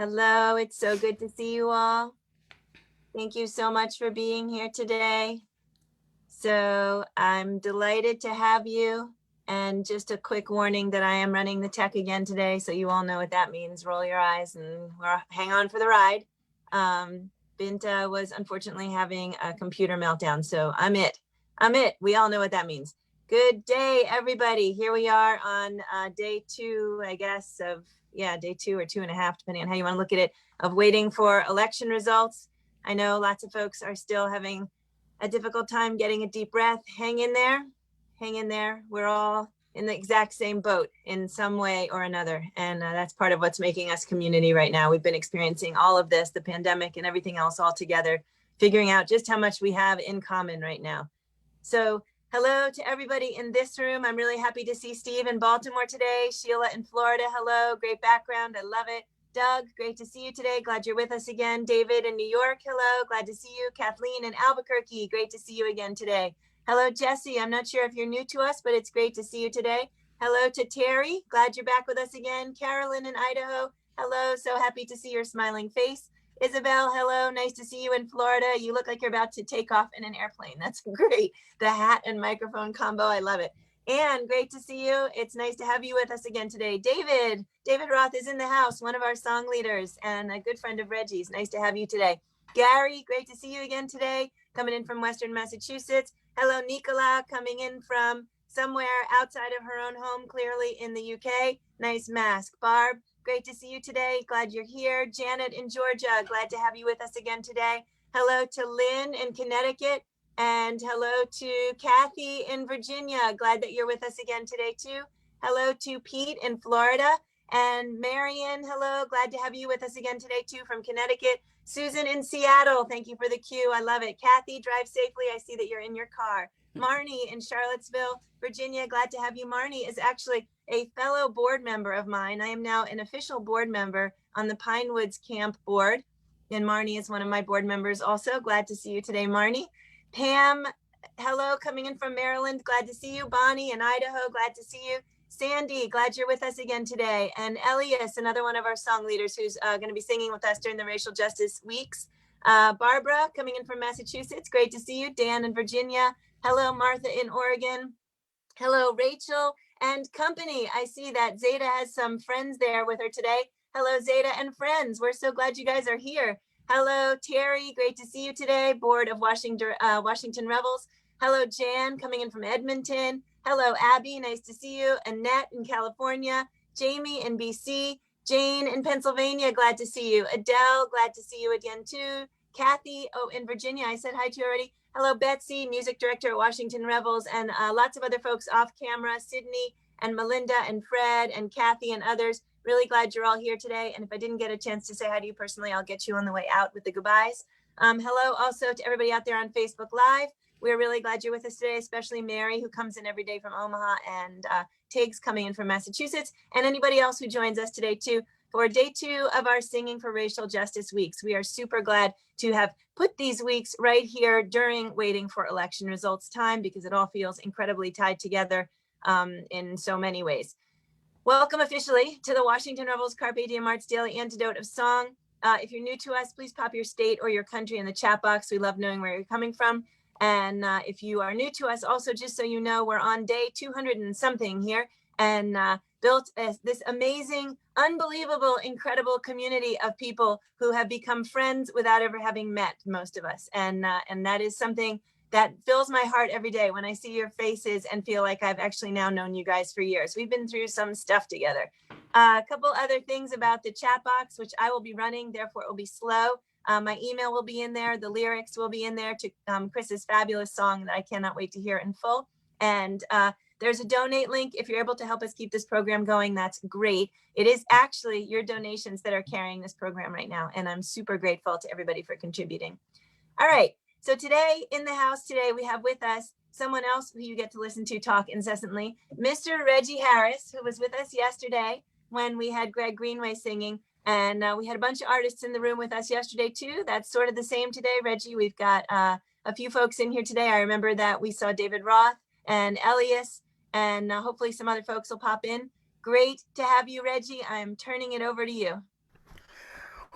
Hello, it's so good to see you all. Thank you so much for being here today. So I'm delighted to have you. And just a quick warning that I am running the tech again today, so you all know what that means. Roll your eyes and hang on for the ride. Binta was unfortunately having a computer meltdown, so I'm it. We all know what that means. Good day, everybody. Here we are on day 2, I guess, of day 2 or 2.5, depending on how you want to look at it, of waiting for election results. I know lots of folks are still having a difficult time getting a deep breath. Hang in there. Hang in there. We're all in the exact same boat in some way or another. And that's part of what's making us community right now. We've been experiencing all of this, the pandemic and everything else all together, figuring out just how much we have in common right now. So hello to everybody in this room. I'm really happy to see Steve in Baltimore today. Sheila in Florida, hello, great background, I love it. Doug, great to see you today. Glad you're with us again. David in New York, hello, glad to see you. Kathleen in Albuquerque, great to see you again today. Hello, Jesse. I'm not sure if you're new to us, but it's great to see you today. Hello to Terry, glad you're back with us again. Carolyn in Idaho, hello, so happy to see your smiling face. Isabel, hello, nice to see you in Florida. You look like you're about to take off in an airplane. That's great. The hat and microphone combo, I love it. And great to see you. It's nice to have you with us again today. David Roth is in the house, one of our song leaders and a good friend of Reggie's. Nice to have you today. Gary, great to see you again today, coming in from Western Massachusetts. Hello, Nicola, coming in from somewhere outside of her own home, clearly in the UK. Nice mask. Barb, great to see you today. Glad you're here. Janet in Georgia, glad to have you with us again today. Hello to Lynn in Connecticut. And hello to Kathy in Virginia. Glad that you're with us again today too. Hello to Pete in Florida. And Marion, hello. Glad to have you with us again today too from Connecticut. Susan in Seattle, thank you for the cue. I love it. Kathy, drive safely. I see that you're in your car. Marnie in Charlottesville, Virginia. Glad to have you. Marnie is actually a fellow board member of mine. I am now an official board member on the Pinewoods Camp board. And Marnie is one of my board members also. Glad to see you today, Marnie. Pam, hello, coming in from Maryland. Glad to see you. Bonnie in Idaho, glad to see you. Sandy, glad you're with us again today. And Elias, another one of our song leaders who's going to be singing with us during the Racial Justice Weeks. Barbara, coming in from Massachusetts, great to see you. Dan in Virginia. Hello, Martha in Oregon. Hello, Rachel and company. I see that Zeta has some friends there with her today. Hello, Zeta and friends. We're so glad you guys are here. Hello, Terry. Great to see you today. Board of Washington Rebels. Hello, Jan, coming in from Edmonton. Hello, Abby. Nice to see you. Annette in California. Jamie in BC. Jane in Pennsylvania. Glad to see you. Adele, glad to see you again too. Kathy, in Virginia. I said hi to you already. Hello, Betsy, music director at Washington Rebels, and lots of other folks off camera, Sydney and Melinda and Fred and Kathy and others. Really glad you're all here today. And if I didn't get a chance to say hi to you personally, I'll get you on the way out with the goodbyes. Hello also to everybody out there on Facebook Live. We're really glad you're with us today, especially Mary, who comes in every day from Omaha, and Tiggs coming in from Massachusetts, and anybody else who joins us today too for day 2 of our Singing for Racial Justice Weeks. We are super glad to have put these weeks right here during waiting for election results time, because it all feels incredibly tied together in so many ways. Welcome officially to the Washington Rebels Carpe Diem Arts Daily Antidote of Song. If you're new to us, please pop your state or your country in the chat box. We love knowing where you're coming from. And if you are new to us, also, just so you know, we're on day 200 and something here, and built this amazing, unbelievable, incredible community of people who have become friends without ever having met, most of us. And that is something that fills my heart every day when I see your faces and feel like I've actually now known you guys for years. We've been through some stuff together. A couple other things about the chat box, which I will be running, therefore it will be slow. My email will be in there. The lyrics will be in there to Chris's fabulous song that I cannot wait to hear in full. And there's a donate link. If you're able to help us keep this program going, that's great. It is actually your donations that are carrying this program right now. And I'm super grateful to everybody for contributing. All right. So today in the house today, we have with us someone else who you get to listen to talk incessantly, Mr. Reggie Harris, who was with us yesterday when we had Greg Greenway singing. And we had a bunch of artists in the room with us yesterday too. That's sort of the same today, Reggie. We've got a few folks in here today. I remember that we saw David Roth and Elias, and hopefully some other folks will pop in. Great to have you, Reggie. I'm turning it over to you.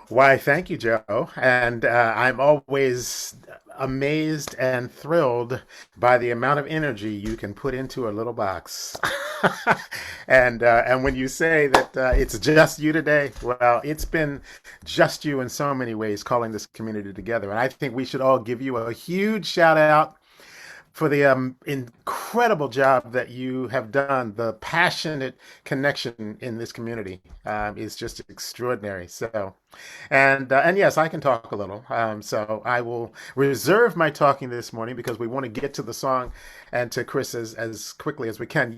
Why, thank you, Joe. And I'm always amazed and thrilled by the amount of energy you can put into a little box. And when you say that it's just you today, well, it's been just you in so many ways calling this community together. And I think we should all give you a huge shout out for the incredible job that you have done. The passionate connection in this community is just extraordinary. And yes, I can talk a little. So I will reserve my talking this morning because we want to get to the song and to Chris as quickly as we can.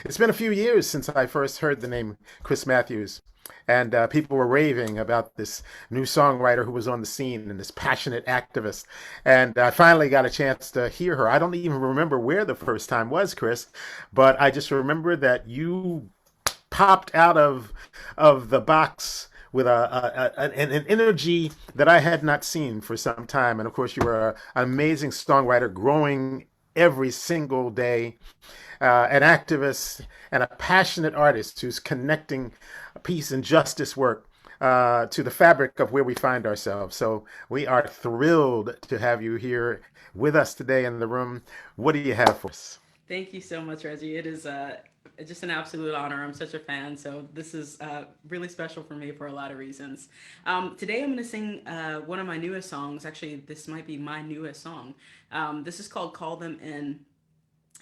It's been a few years since I first heard the name Chris Matthews. And people were raving about this new songwriter who was on the scene and this passionate activist. And I finally got a chance to hear her. I don't even remember where the first time was, Chris, but I just remember that you popped out of the box with an energy that I had not seen for some time. And of course, you were an amazing songwriter, growing every single day, an activist and a passionate artist who's connecting peace and justice work to the fabric of where we find ourselves. So we are thrilled to have you here with us today in the room. What do you have for us? Thank you so much, Reggie. It is just an absolute honor. I'm such a fan, so this is really special for me for a lot of reasons. Today, I'm going to sing one of my newest songs. Actually, this might be my newest song. This is called "Call Them In,"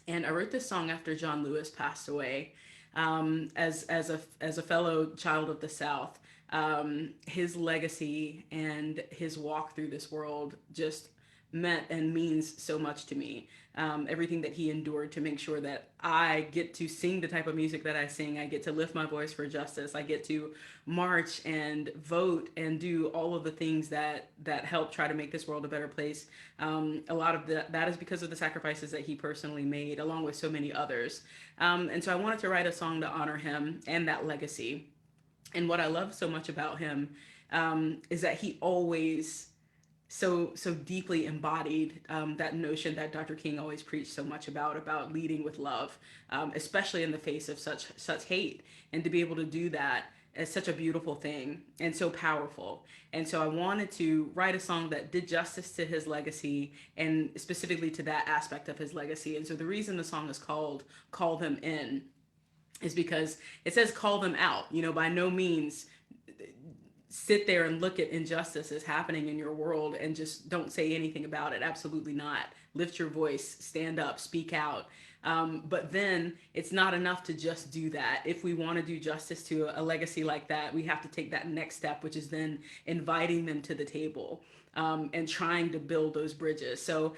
and I wrote this song after John Lewis passed away. As a fellow child of the South, his legacy and his walk through this world just meant and means so much to me. Everything that he endured to make sure that I get to sing the type of music that I sing, I get to lift my voice for justice, I get to march and vote and do all of the things that help try to make this world a better place. A lot of that is because of the sacrifices that he personally made, along with so many others. And so I wanted to write a song to honor him and that legacy. And what I love so much about him is that he always so deeply embodied that notion that Dr. King always preached so much about leading with love, especially in the face of such hate, and to be able to do that is such a beautiful thing and so powerful. And so I wanted to write a song that did justice to his legacy and specifically to that aspect of his legacy. And so the reason the song is called "Call Them In" is because it says "call them out." By no means sit there and look at injustices happening in your world and just don't say anything about it. Absolutely not. Lift your voice, stand up, speak out. But then it's not enough to just do that. If we want to do justice to a legacy like that, we have to take that next step, which is then inviting them to the table. And trying to build those bridges. So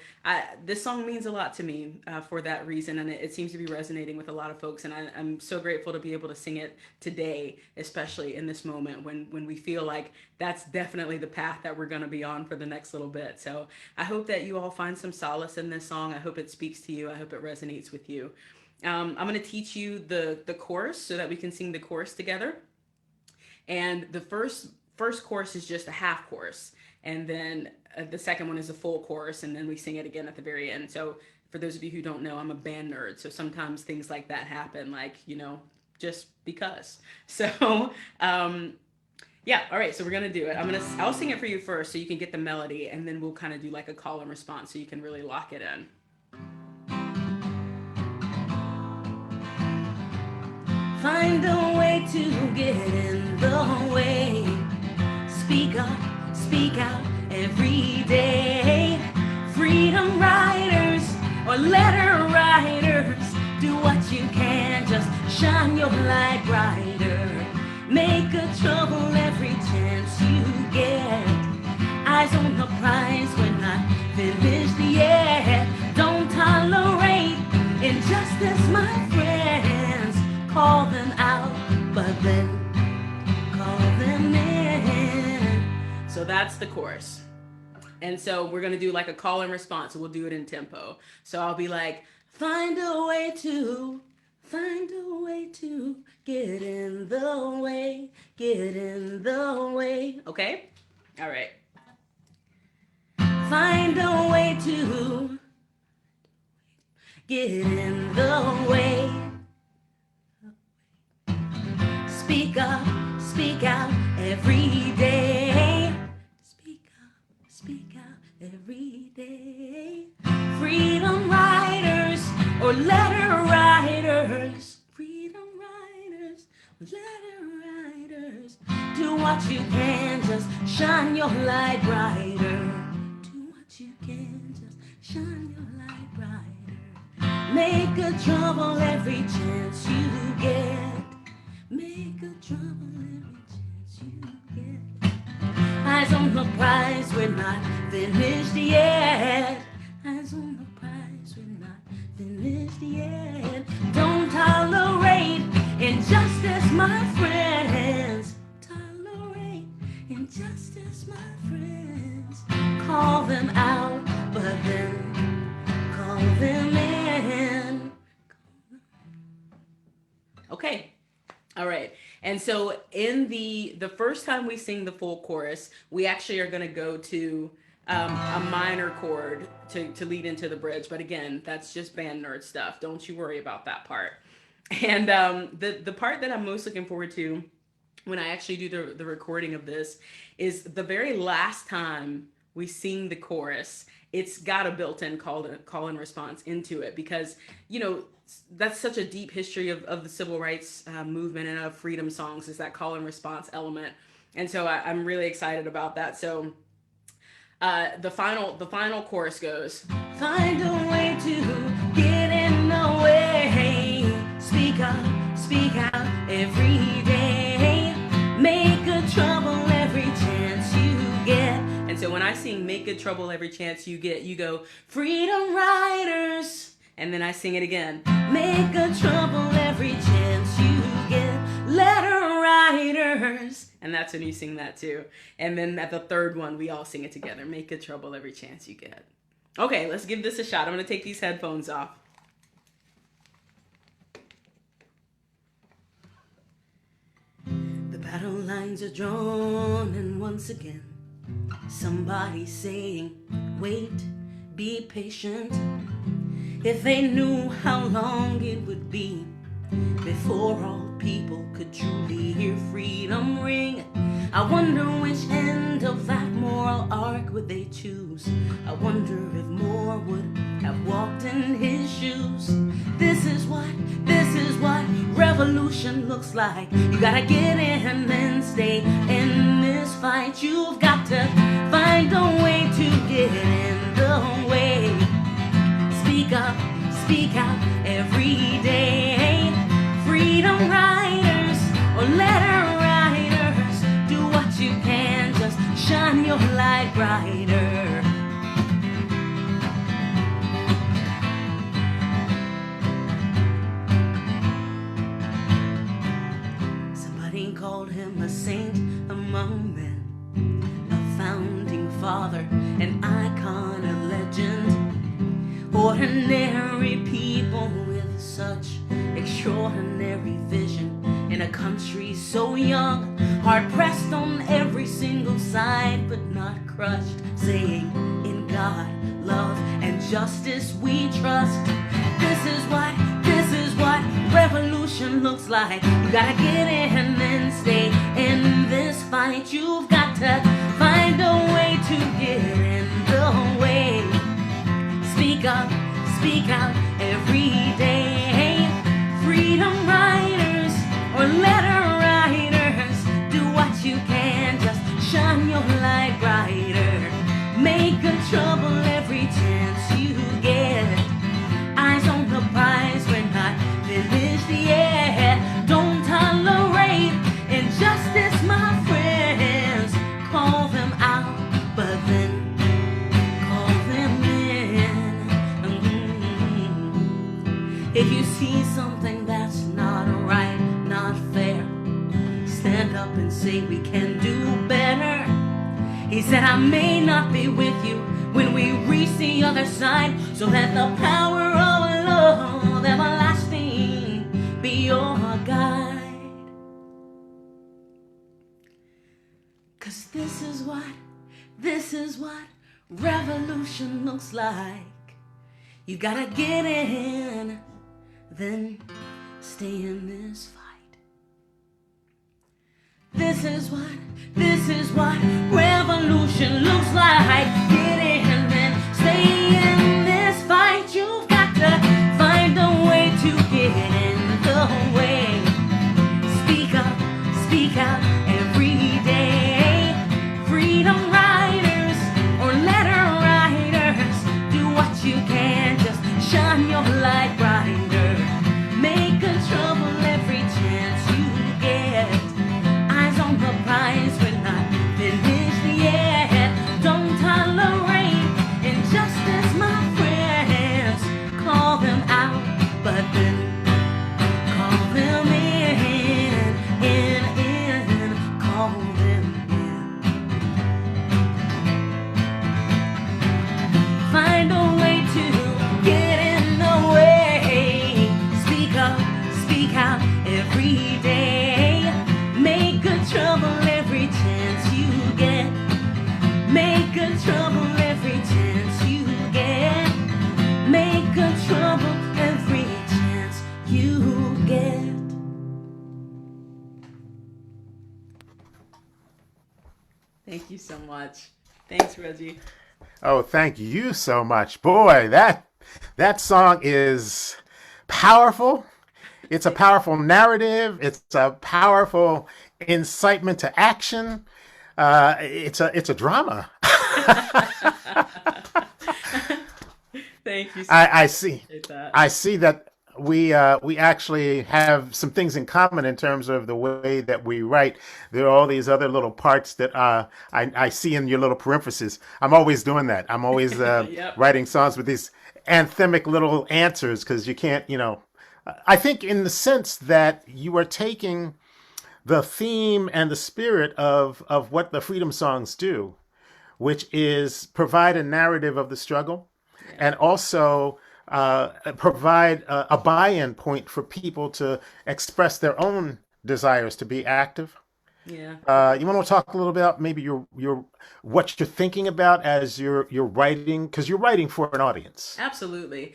this song means a lot to me for that reason, and it seems to be resonating with a lot of folks. And I'm so grateful to be able to sing it today, especially in this moment when we feel like that's definitely the path that we're going to be on for the next little bit. So I hope that you all find some solace in this song. I hope it speaks to you. I hope it resonates with you. I'm going to teach you the chorus so that we can sing the chorus together. And the first chorus is just a half chorus, and then the second one is a full chorus, and then we sing it again at the very end. So for those of you who don't know, I'm a band nerd, so sometimes things like that happen, like just because. So yeah, all right, so we're gonna do it. I'll sing it for you first so you can get the melody, and then we'll kind of do like a call and response so you can really lock it in. Find a way to get in the way. Speak out every day. Freedom riders or letter writers, do what you can, just shine your light brighter. Make a trouble every chance you get. Eyes on the prize, we're not finished yet. Don't tolerate injustice, my friends. Call them out, but then call them in. So that's the chorus. And so we're gonna do like a call and response. So we'll do it in tempo. So I'll be like, find a way to get in the way, get in the way. Okay? All right. Find a way to get in the way. Speak up, speak out every day. every day. Freedom riders or letter writers. Freedom riders, letter writers. Do what you can, just shine your light brighter. Do what you can, just shine your light brighter. Make a trouble every chance you get. Make a trouble every chance you get. Eyes on the prize, we're not finished yet. Eyes on the prize, we're not finished yet. Don't tolerate injustice, my friends. Tolerate injustice, my friends. Call them out, but then call them in. Okay. All right. And so in the first time we sing the full chorus, we actually are going to go to a minor chord to lead into the bridge. But again, that's just band nerd stuff. Don't you worry about that part. And the part that I'm most looking forward to when I actually do the recording of this is the very last time we sing the chorus. It's got a built-in call and response into it because, you know, that's such a deep history of the civil rights movement and of freedom songs is that call and response element. And so I'm really excited about that. So the final chorus goes, find a way to get in the way. Speak out every day. Make good trouble every chance you get. And so when I sing make good trouble every chance you get, you go, freedom riders. And then I sing it again. Make good trouble every chance you get. Letter writers. And that's when you sing that too. And then at the third one, we all sing it together. Make good trouble every chance you get. Okay, let's give this a shot. I'm going to take these headphones off. The battle lines are drawn, and once again, somebody's saying, wait, be patient. If they knew how long it would be before all people could truly hear freedom ring, I wonder which end of that moral arc would they choose. I wonder if more would have walked in his shoes. This is what revolution looks like. You gotta get in and stay in this fight. You've got to find a way to get in the way. Speak out every day. Freedom riders or letter writers, do what you can, just shine your light brighter. Somebody called him a saint among men, a founding father, an icon, a legend. Ordinary people with such extraordinary vision in a country so young, hard pressed on every single side but not crushed, saying in God, love and justice we trust. This is what revolution looks like. You gotta get in and stay in this fight. You've got to find a way to get in the way. Speak out every day. Freedom riders or letter writers, do what you can, just shine your light brighter. Make good trouble every chance you get. Eyes on the prize, we're not finished yet. Don't tolerate injustice, my friends. Call them out, but then if you see something that's not right, not fair, stand up and say we can do better. He said, I may not be with you when we reach the other side, so let the power of love everlasting be your guide. 'Cause this is what revolution looks like. You gotta get in, then stay in this fight. This is what revolution looks like. Get in Thank you so much. Thanks, Reggie. Oh, thank you so much. Boy, that song is powerful. It's a powerful narrative. It's a powerful incitement to action. It's a drama. Thank you so much. I see. Appreciate that. I see that we actually have some things in common in terms of the way that we write. There are all these other little parts that I see in your little parentheses. I'm always doing that. I'm always Yep. writing songs with these anthemic little answers because you can't, I think in the sense that you are taking the theme and the spirit of what the freedom songs do, which is provide a narrative of the struggle Yeah. and also provide a buy-in point for people to express their own desires to be active. Yeah. You want to talk a little about maybe your what you're thinking about as you're writing because you're writing for an audience. Absolutely.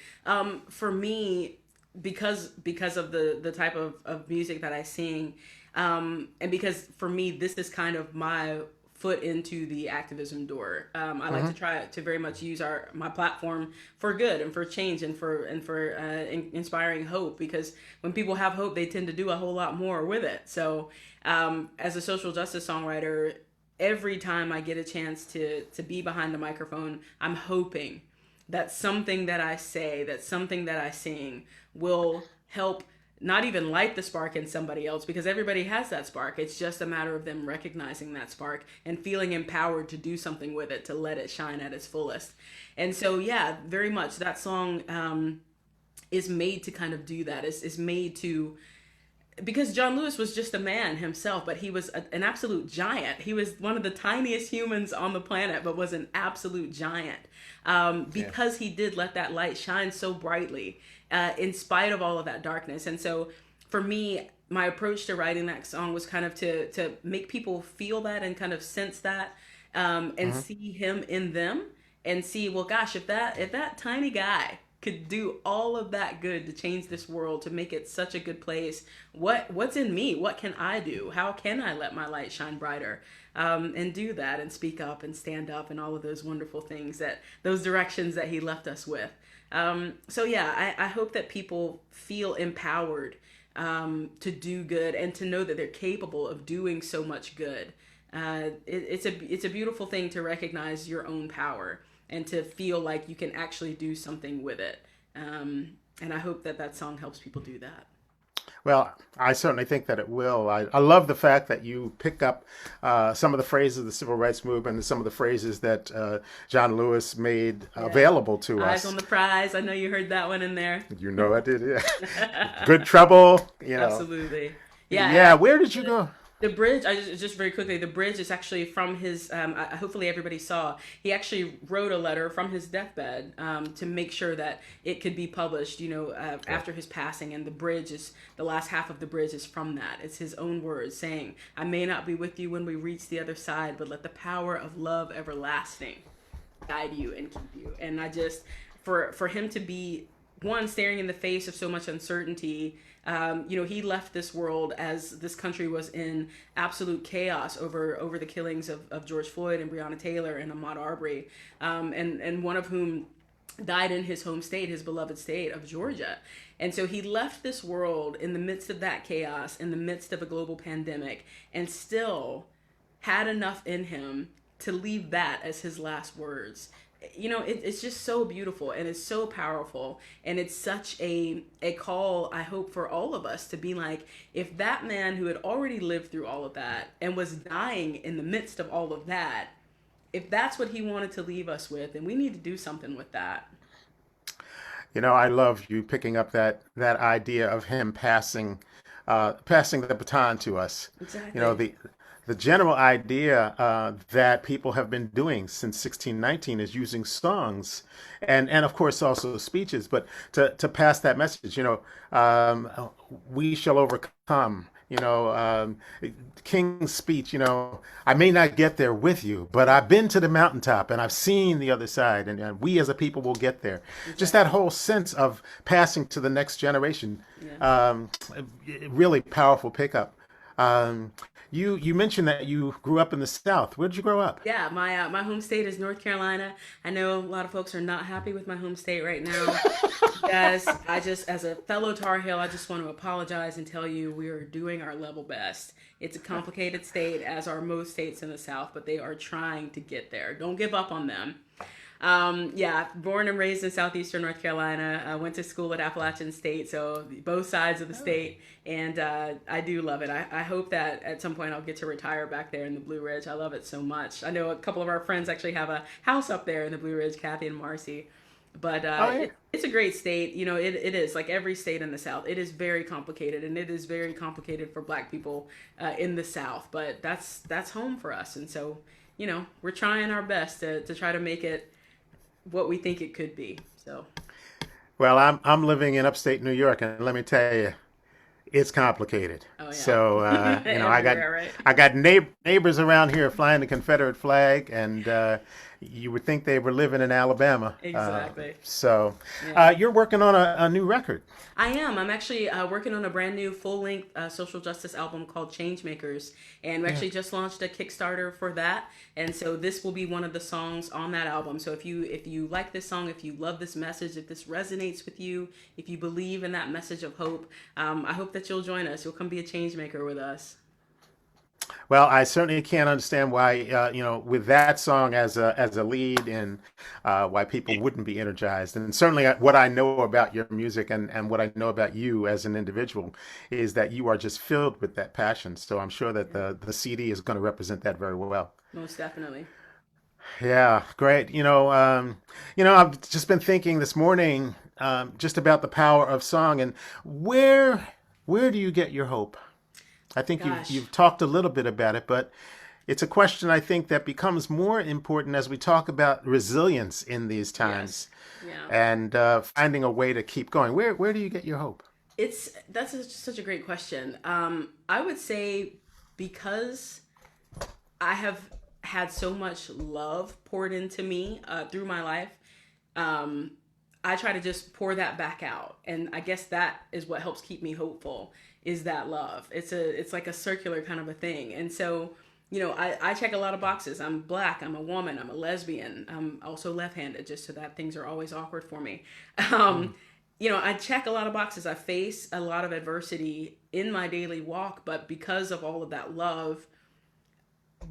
For me, because of the type of music that I sing, and because for me this is kind of my foot into the activism door. I like to try to very much use our my platform for good and for change and for inspiring hope. Because when people have hope, they tend to do a whole lot more with it. So, as a social justice songwriter, every time I get a chance to be behind the microphone, I'm hoping that something that I say, that something that I sing will help not even light the spark in somebody else, because everybody has that spark. It's just a matter of them recognizing that spark and feeling empowered to do something with it, to let it shine at its fullest. And so, yeah, very much that song is made to kind of do that. Is made to, because John Lewis was just a man himself, but he was an absolute giant. He was one of the tiniest humans on the planet, but was an absolute giant Yeah. because he did let that light shine so brightly in spite of all of that darkness. And so for me, my approach to writing that song was kind of to make people feel that and kind of sense that and see him in them and see, well, gosh, if that tiny guy could do all of that good to change this world, to make it such a good place, what's in me? What can I do? How can I let my light shine brighter? And do that and speak up and stand up and all of those wonderful things, that those directions that he left us with. So yeah, I hope that people feel empowered to do good and to know that they're capable of doing so much good. It's a beautiful thing to recognize your own power and to feel like you can actually do something with it. And I hope that that song helps people do that. Well, I certainly think that it will. I love the fact that you pick up some of the phrases of the civil rights movement and some of the phrases that John Lewis made Yeah. available to Eyes on us. the prize. I know you heard that one in there. You know I did, yeah. Good trouble, Absolutely. Yeah, Yeah, where did you go? the bridge, just very quickly, the bridge is actually from his, hopefully everybody saw, he actually wrote a letter from his deathbed to make sure that it could be published, after his passing. And the bridge is, the last half of the bridge is from that. It's his own words saying, I may not be with you when we reach the other side, but let the power of love everlasting guide you and keep you. And I just, for him to be one, staring in the face of so much uncertainty. He left this world as this country was in absolute chaos over the killings of George Floyd and Breonna Taylor and Ahmaud Arbery, and one of whom died in his home state, his beloved state of Georgia. And so he left this world in the midst of that chaos, in the midst of a global pandemic, and still had enough in him to leave that as his last words. It's just so beautiful and it's so powerful, and it's such a call, I hope, for all of us to be like, if that man who had already lived through all of that and was dying in the midst of all of that, if that's what he wanted to leave us with, then we need to do something with that. I love you picking up that idea of him passing the baton to us. Exactly. The general idea that people have been doing since 1619 is using songs and of course also speeches, but to pass that message. Um, we shall overcome. King's speech. I may not get there with you, but I've been to the mountaintop and I've seen the other side, and we as a people will get there. Just that Exactly. whole sense of passing to the next generation. Yeah. Really powerful pickup. Um, You mentioned that you grew up in the South. Where did you grow up? Yeah, my home state is North Carolina. I know a lot of folks are not happy with my home state right now. Yes, I just, as a fellow Tar Heel, I just want to apologize and tell you we are doing our level best. It's a complicated state, as are most states in the South, but they are trying to get there. Don't give up on them. Yeah, born and raised in southeastern North Carolina. I went to school at Appalachian State, so both sides of the Oh. state, and I do love it. I hope that at some point I'll get to retire back there in the Blue Ridge. I love it so much. I know a couple of our friends actually have a house up there in the Blue Ridge, Kathy and Marcy. But Oh yeah. it's a great state. You know, it is like every state in the South. It is very complicated, and it is very complicated for Black people in the South. But that's home for us, and so we're trying our best to try to make it what we think it could be. So, Well, I'm living in upstate New York, and let me tell you, it's complicated. oh So yeah, everywhere, right? I got neighbors around here flying the Confederate flag, and you would think they were living in Alabama. Exactly. So Yeah. you're working on a new record. I am. I'm actually working on a brand new full-length social justice album called Changemakers, and we Yeah. actually just launched a Kickstarter for that. And so this will be one of the songs on that album. So if you like this song, if you love this message, if this resonates with you, if you believe in that message of hope, I hope that you'll join us. You'll come be a change maker with us. Well, I certainly can't understand why, with that song as a lead, and why people wouldn't be energized. And certainly, what I know about your music and what I know about you as an individual is that you are just filled with that passion. So I'm sure that the CD is going to represent that very well. Most definitely. Yeah, great. I've just been thinking this morning, just about the power of song, and where do you get your hope? I think Gosh. you've talked a little bit about it, but it's a question I think that becomes more important as we talk about resilience in these Yes. times, Yeah. and finding a way to keep going. Where do you get your hope? Such a great question. I would say because I have had so much love poured into me through my life. Um, I try to just pour that back out, and I guess that is what helps keep me hopeful. Is that love? It's like a circular kind of a thing, and so I check a lot of boxes. I'm Black. I'm a woman. I'm a lesbian. I'm also left-handed, just so that things are always awkward for me. Um, I check a lot of boxes. I face a lot of adversity in my daily walk, but because of all of that love,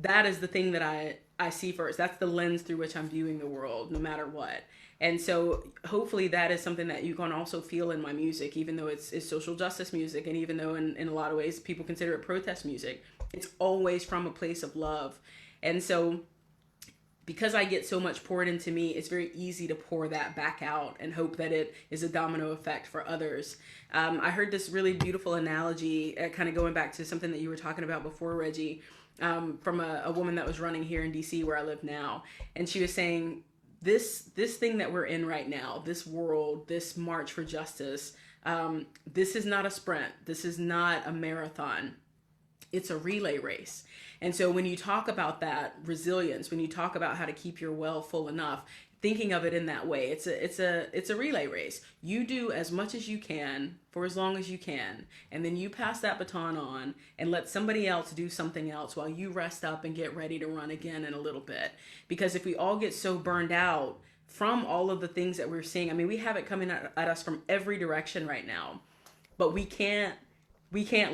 that is the thing that I see first. That's the lens through which I'm viewing the world, no matter what. And so hopefully that is something that you can also feel in my music, even though it's social justice music, and even though in a lot of ways people consider it protest music, it's always from a place of love. And so because I get so much poured into me, it's very easy to pour that back out and hope that it is a domino effect for others. I heard this really beautiful analogy, kind of going back to something that you were talking about before, Reggie, from a woman that was running here in DC where I live now. And she was saying, this thing that we're in right now, this world, this march for justice, this is not a sprint. This is not a marathon. It's a relay race. And so when you talk about that resilience, when you talk about how to keep your well full enough, thinking of it in that way, it's a relay race. You do as much as you can for as long as you can, and then you pass that baton on and let somebody else do something else while you rest up and get ready to run again in a little bit. Because if we all get so burned out from all of the things that we're seeing, I mean, we have it coming at us from every direction right now, but we can't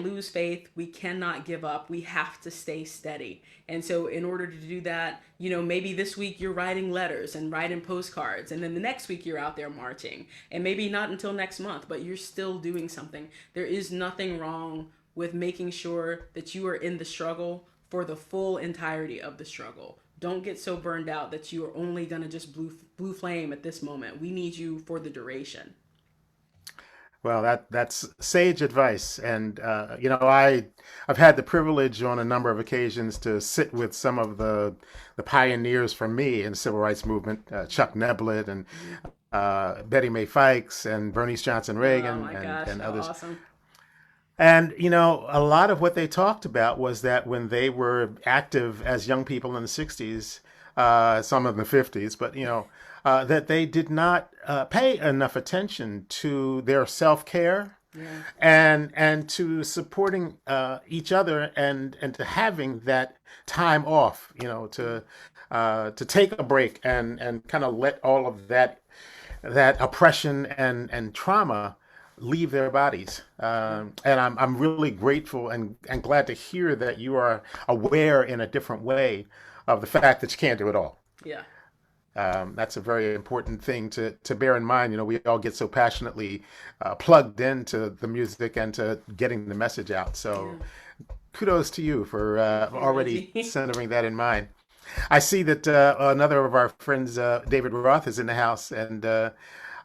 lose faith. We cannot give up. We have to stay steady. And so in order to do that, maybe this week you're writing letters and writing postcards, and then the next week you're out there marching, and maybe not until next month, but you're still doing something. There is nothing wrong with making sure that you are in the struggle for the full entirety of the struggle. Don't get so burned out that you are only going to just blue flame at this moment. We need you for the duration. Well, that's sage advice, and I've had the privilege on a number of occasions to sit with some of the pioneers from me in the civil rights movement, Chuck Neblett and Betty Mae Fikes and Bernice Johnson Oh Reagan my gosh, and how others. awesome. And a lot of what they talked about was that when they were active as young people in the '60s, some in the '50s, but that they did not pay enough attention to their self care, Yeah. and to supporting each other and to having that time off, to take a break and kind of let all of that oppression and trauma leave their bodies. And I'm really grateful and glad to hear that you are aware in a different way of the fact that you can't do it all. Yeah. That's a very important thing to bear in mind. We all get so passionately plugged into the music and to getting the message out. So Yeah. kudos to you for Thank you, already Reggie. centering that in mind. I see that another of our friends, David Roth, is in the house, and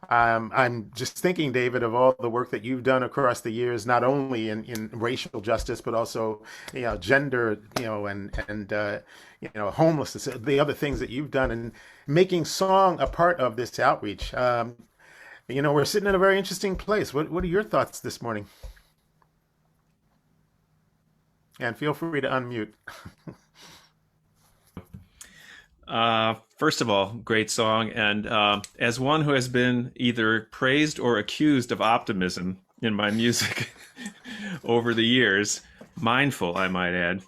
I'm just thinking, David, of all the work that you've done across the years, not only in racial justice, but also, gender, and homelessness, the other things that you've done, and making song a part of this outreach. We're sitting in a very interesting place. What are your thoughts this morning? And feel free to unmute. First of all, great song. And as one who has been either praised or accused of optimism in my music over the years, mindful, I might add,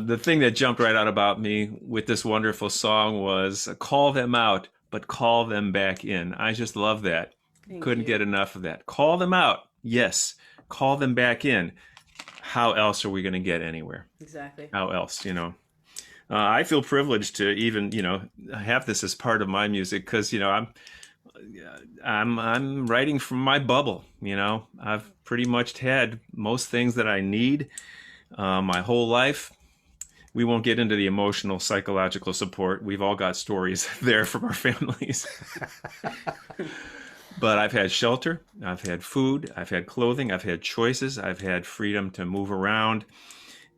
the thing that jumped right out about me with this wonderful song was call them out, but call them back in. I just love that. Thank Couldn't you. get enough of that. Call them out. Yes. Call them back in. How else are we going to get anywhere? Exactly. How else, I feel privileged to even, have this as part of my music because, I'm writing from my bubble. I've pretty much had most things that I need my whole life. We won't get into the emotional, psychological support. We've all got stories there from our families. But I've had shelter, I've had food, I've had clothing, I've had choices, I've had freedom to move around.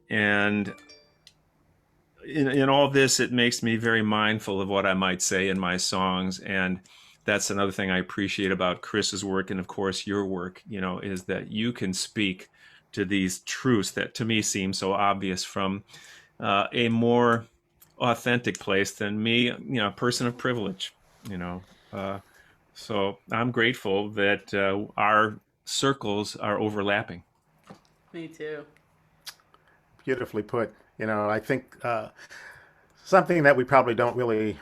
And in all this, it makes me very mindful of what I might say in my songs. And that's another thing I appreciate about Chris's work and, of course, your work, is that you can speak to these truths that to me seem so obvious from a more authentic place than me, a person of privilege, you know. So I'm grateful that our circles are overlapping. Me too. Beautifully put. I think something that we probably don't really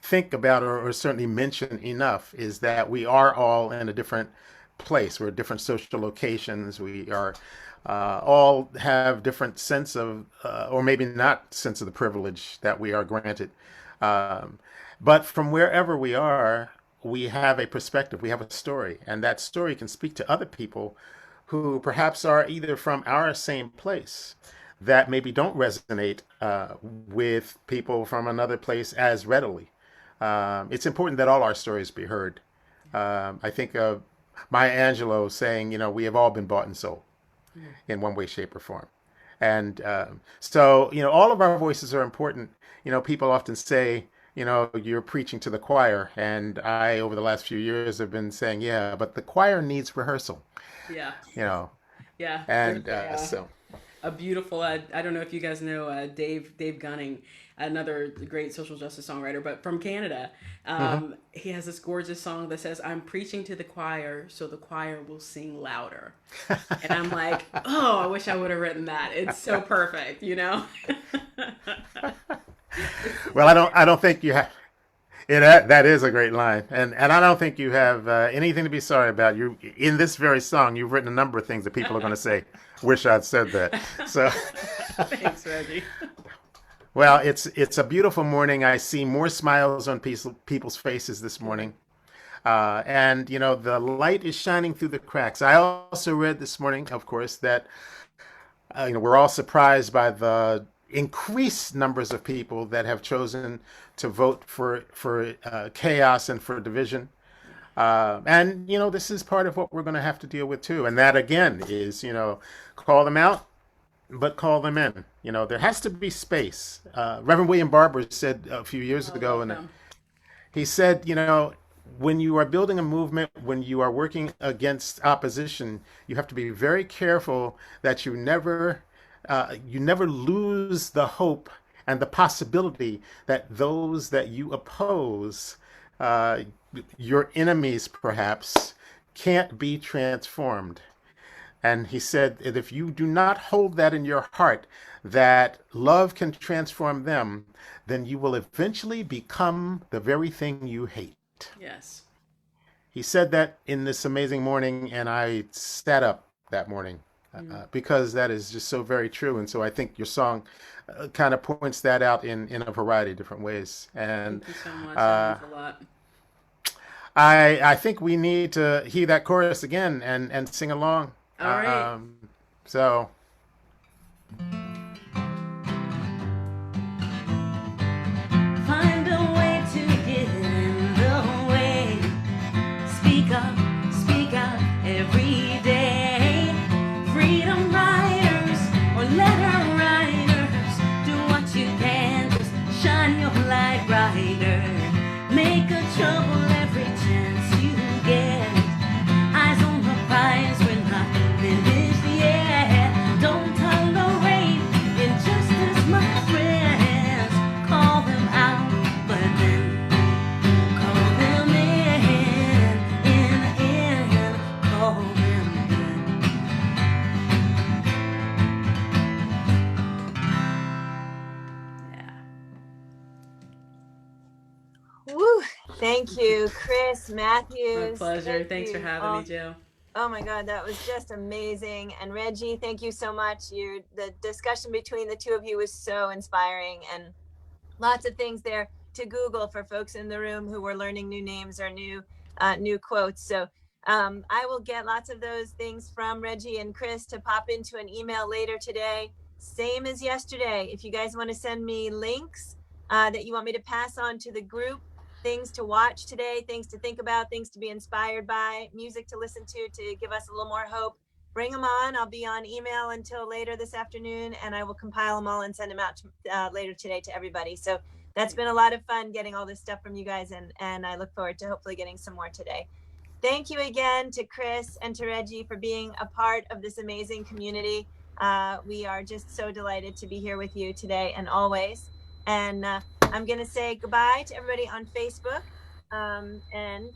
think about or certainly mention enough is that we are all in a different place. We're at different social locations. We are all have different sense of, or maybe not sense of the privilege that we are granted. Um, but from wherever we are, we have a perspective, we have a story, and that story can speak to other people who perhaps are either from our same place that maybe don't resonate with people from another place as readily. It's important that all our stories be heard. I think of Maya Angelou saying, we have all been bought and sold in one way, shape, or form. And so, all of our voices are important. People often say, you're preaching to the choir. And I, over the last few years, have been saying, yeah, but the choir needs rehearsal, Yeah. you know. Yeah. There's And a beautiful I don't know if you guys know Dave Gunning, another great social justice songwriter, but from Canada. mhm. He has this gorgeous song that says, I'm preaching to the choir so the choir will sing louder. And I'm like, oh, I wish I would have written that. It's so perfect, you know. Well, I don't think you have. Yeah, that is a great line, and I don't think you have anything to be sorry about. You in this very song, you've written a number of things that people are going to say. Wish I'd said that. So, Thanks, Reggie. well, it's a beautiful morning. I see more smiles on people's faces this morning, and the light is shining through the cracks. I also read this morning, of course, that we're all surprised by the increased numbers of people that have chosen to vote for chaos and for division. And this is part of what we're going to have to deal with too. And that again is call them out, but call them in. There has to be space. Reverend William Barber said a few years I ago, love and him. he said, when you are building a movement, when you are working against opposition, you have to be very careful that you never lose the hope and the possibility that those that you oppose, uh, your enemies perhaps, can't be transformed. And he said that if you do not hold that in your heart, that love can transform them, then you will eventually become the very thing you hate. Yes. He said that in this amazing morning, and I sat up that morning because that is just so very true. And so I think your song kind of points that out in a variety of different ways. And Thank you so much. That means a lot. I think we need to hear that chorus again and sing along. All right. So. Find a way to get in the way. Speak out every day. Freedom riders or letter writers, do what you can, just shine your light brighter. Make a trouble every chance you get. Eyes on the prize, we're not finished yet. Don't tolerate injustice, my friends. Call them out, but then call them call them in. Yeah. Woo! Thank you, Chris My Matthews. pleasure. Thank Thanks for you. having me, Joe. Oh my God, that was just amazing. And Reggie, thank you so much. The discussion between the two of you was so inspiring, and lots of things there to Google for folks in the room who were learning new names or new quotes. So I will get lots of those things from Reggie and Chris to pop into an email later today. Same as yesterday. If you guys want to send me links that you want me to pass on to the group, things to watch today, things to think about, things to be inspired by, music to listen to give us a little more hope, bring them on. I'll be on email until later this afternoon, and I will compile them all and send them out later today to everybody. So that's been a lot of fun getting all this stuff from you guys, and I look forward to hopefully getting some more today. Thank you again to Chris and to Reggie for being a part of this amazing community. We are just so delighted to be here with you today and always. And I'm going to say goodbye to everybody on Facebook. And then